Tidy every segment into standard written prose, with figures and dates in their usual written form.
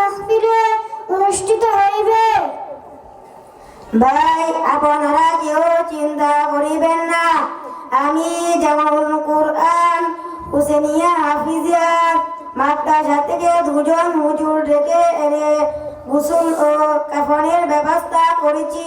মাহফিলে অনুষ্ঠিত হইবে। ভাই আপনারা কেউ চিন্তা করিবেন না, আমি জামাউল কুরআন হুসেনিয়া হাফিজিয়া মাদ্রাসা থেকে দুজন হুজুর ডেকে এনে গোসল ও কাফনের ব্যবস্থা করেছি।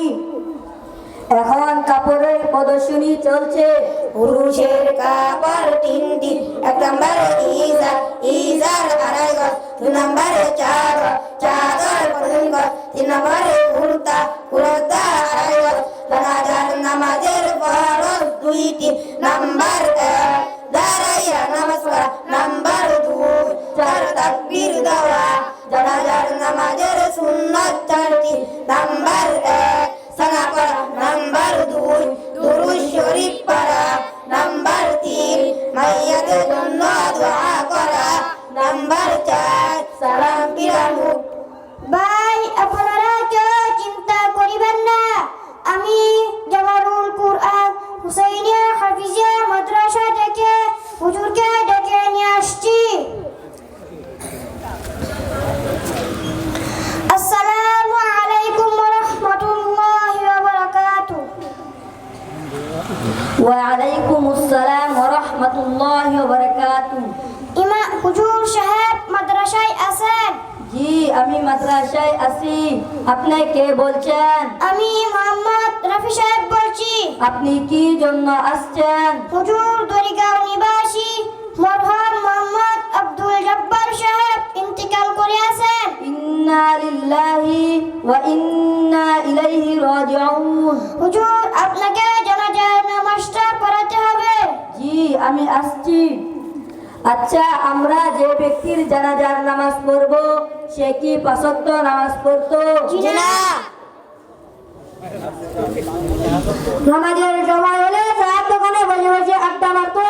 এখন কাপড়ের প্রদর্শনী চলছে। পুরুষের কাপড় তিনটি, এক নম্বরে ইজার, ইজার আড়াই গজ, দুই নম্বরে চাদর, চাদর তিন গজ, তিন নম্বরে কুর্তা, কুর্তা আড়াই গজ। জানাজার নামাজের ফরজ দুইটি, নাম্বার এক দাঁড়াইয়া নামাজ পড়া, নাম্বার দুই চার তাকবীর দেওয়া। জানাজার নামাজের সুন্নাত চারটি, নাম্বার এক সানা পড়া, নাম্বার দুই দুরূদ শরীফ পড়া, নাম্বার তিন মাইয়াতের জন্য দোয়া করা, নাম্বার চার সালাম ফিরানো। ভাই আপনারা কেউ চিন্তা করিবেন না, আমি জামালুল কুরআন হুসাইনিয়া হাফিজিয়া মাদ্রাসা থেকে হুজুরকে ডেকে নিয়ে আসছি। আসসালামু আলাইকুম ওয়া রাহমাতুল্লাহি ওয়া বারাকাতুহু। ওয়ালাইকুম আসসালাম ওয়া রাহমাতুল্লাহি ওয়া বারাকাতুহু। ইমাম হুজুর সাহেব মাদ্রাসায় আছেন? জি, আমি মাদ্রাসায় আছি। আপনি কে বলছেন? আমি মোহাম্মদ রফি সাহেব বলছি। আপনি কি জন্য আসছেন? হুজুর দরিগাঁও নিবাসী মরহুম মোহাম্মদ আব্দুল জব্বার সাহেব ইন্তিকাল করিয়াছেন। ইন্না লিল্লাহি ওয়া ইন্না ইলাইহি রাজিউন। হুজুর আপনাকে জানাজার নামাজটা পড়াতে হবে। জি, আমি আসছি। আচ্ছা, আমরা যে ব্যক্তির জানাজার নামাজ পড়ব সে কি পাঁচ ওয়াক্ত নামাজ পড়তো? জি না। নামাজের সময় হলে চায়ের দোকানে বসে বসে আড্ডা মারতো।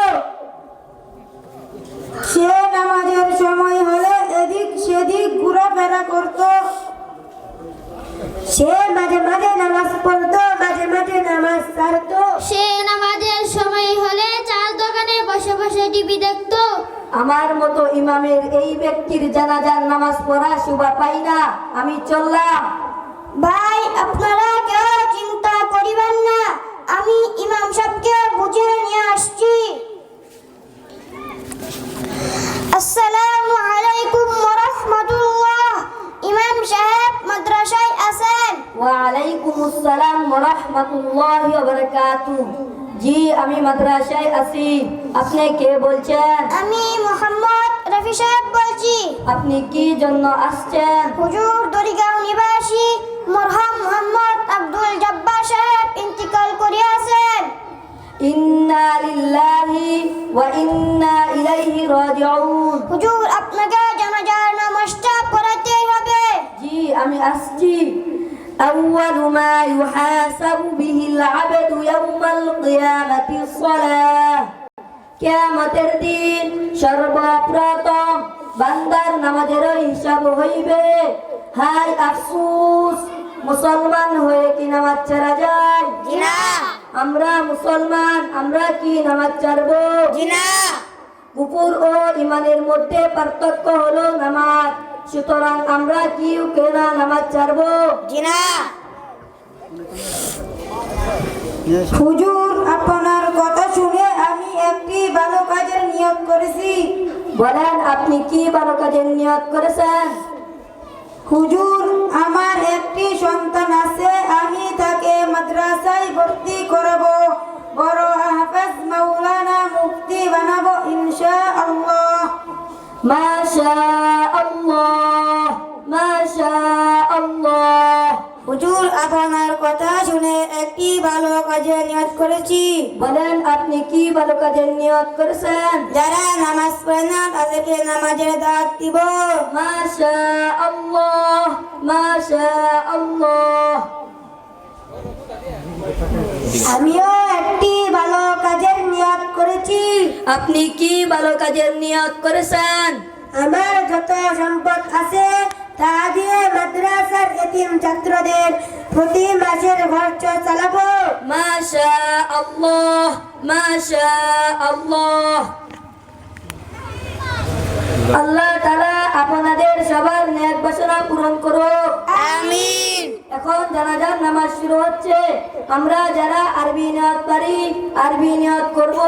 সে নামাজের সময় হলে এদিক সেদিক ঘোরাফেরা করতো। সে মাঝে মাঝে নামাজ পড়তো, মাঝে মাঝে নামাজ ছাড়তো। সে নামাজের সময় হলে চার দোকানে বসে বসে টিভি দেখতো। আমার মতো ইমামের এই ব্যক্তির জানাজার নামাজ পড়া শোভা পাই না। আমি চললাম। ভাই আপনারা কেউ চিন্তা করিবেন না, আমি ইমাম সাহেবকে বুঝিয়ে নিয়ে আসছি। আসসালামু আলাইকুম ওয়া রাহমাতুল্লাহ। ইমাম সাহেব মাদ্রাসায় আছেন? ওয়ালাইকুম আসসালাম ওয়া রাহমাতুল্লাহি ওয়া বারাকাতুহু। জি, আমি মাদ্রাসায় আছি। আপনি কে বলছেন? আমি মোহাম্মদ রফি সাহেব বলছি। আপনি কি জন্য আসছেন? হুজুর দরিগাঁও নিবাসী মরহুম মোহাম্মদ আব্দুল জব্বার সাহেব ইন্তিকাল করিয়াছেন। ইন্না লিল্লাহি ওয়া ইন্না ইলাইহি রাজিউন। হুজুর আপনাকে জানাজার নামাজটা পড়াতেই হবে। জি, আমি আসছি। أول ما يحاسب به العبد يوم القيامة الصلاة। কিয়ামতের দিন সর্বপ্রথম বান্দার নামাজের হিসাব হইবে। হায় আফসোস, মুসলমান হয়ে কি নামাজ ছাড়া যায়? জি না। আমরা মুসলমান, আমরা কি নামাজ ছাড়বো? জি না। কুফর ও ঈমানের মধ্যে পার্থক্য হলো নামাজ। সুতরাং আমরা কি কেনা নামাজ ছাড়বো? জি না। হুজুর আপনার কথা শুনে আমি একটি ভালো কাজের নিয়ত করেছি। বলেন, আপনি কি ভালো কাজের নিয়ত করেছেন? হুজুর আমার একটি সন্তান আছে, আমি তাকে মাদ্রাসায় ভর্তি করাবো, বড় হাফেজ মাওলানা মুফতি বানাবো ইনশাআল্লাহ। মাশাআল্লাহ, মাশাআল্লাহ। হুজুর আপনার কথা শুনে একটি ভালো কাজের নিয়ত করেছি। বলেন, আপনি কি ভালো কাজের নিয়ত করেছেন? যারা নামাজ পড়ে না তাদেরকে নামাজের দাওয়াত দিব। মাশাআল্লাহ, মাশাআল্লাহ। আমিও একটি ভালো কাজের নিয়ত করেছি। আপনি কি ভালো কাজের নিয়ত করেছেন? আমার যত সম্পদ আছে তা দিয়ে মাদ্রাসার এতিম ছাত্রদের প্রতি মাসের খরচ চালাবো। মাশাআল্লাহ, মাশাআল্লাহ। আল্লাহ তাআলা আপনাদের সবার নেক বাসনা এখন জানাজার নামাজ শুরু হচ্ছে। আমরা যারা আরবি নিয়ত পারি আরবি নিয়ত করব,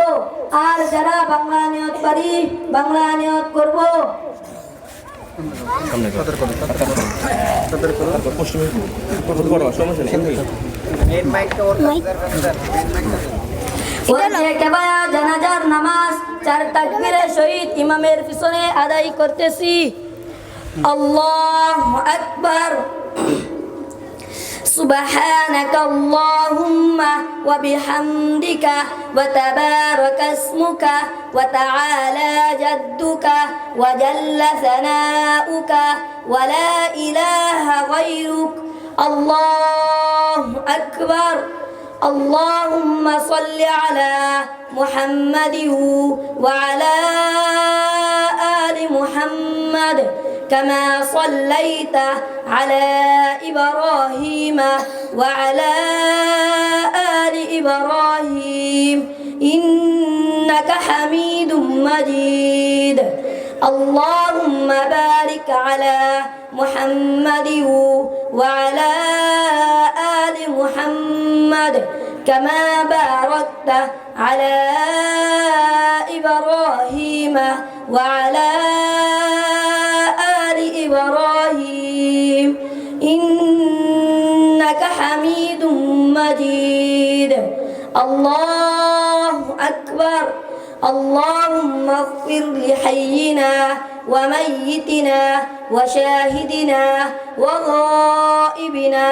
আর যারা বাংলা নিয়ত পারি বাংলা নিয়ত করব। জানাজার নামাজ 4 তাকবীরের সহিত ইমামের পিছনে আদায় করতেছি। আল্লাহু আকবার। سبحانك اللهم وبحمدك وتبارك اسمك وتعالى جدك وجل ثناؤك ولا إله غيرك. الله أكبر. اللهم صل على محمد وعلى آل محمد كما صليت على إبراهيم وعلى آل إبراهيم إنك حميد مجيد. اللهم بارك على محمد وعلى آل محمد كما باركت على إبراهيم وعلى آل إبراهيم إنك حميد مجيد. الله أكبر. اللهم اغفر لحينا وميتنا وشاهدنا وغائبنا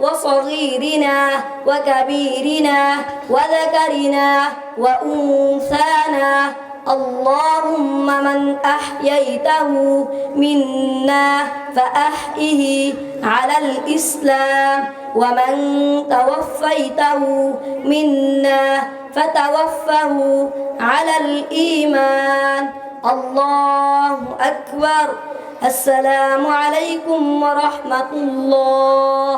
وصغيرنا وكبيرنا وذكرنا وأنثانا. اللهم من أحييته منا فأحيه على الإسلام، ومن توفيته منا فتوفه على الإيمان. الله أكبر. السلام عليكم ورحمة الله.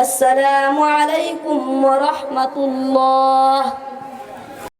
السلام عليكم ورحمة الله.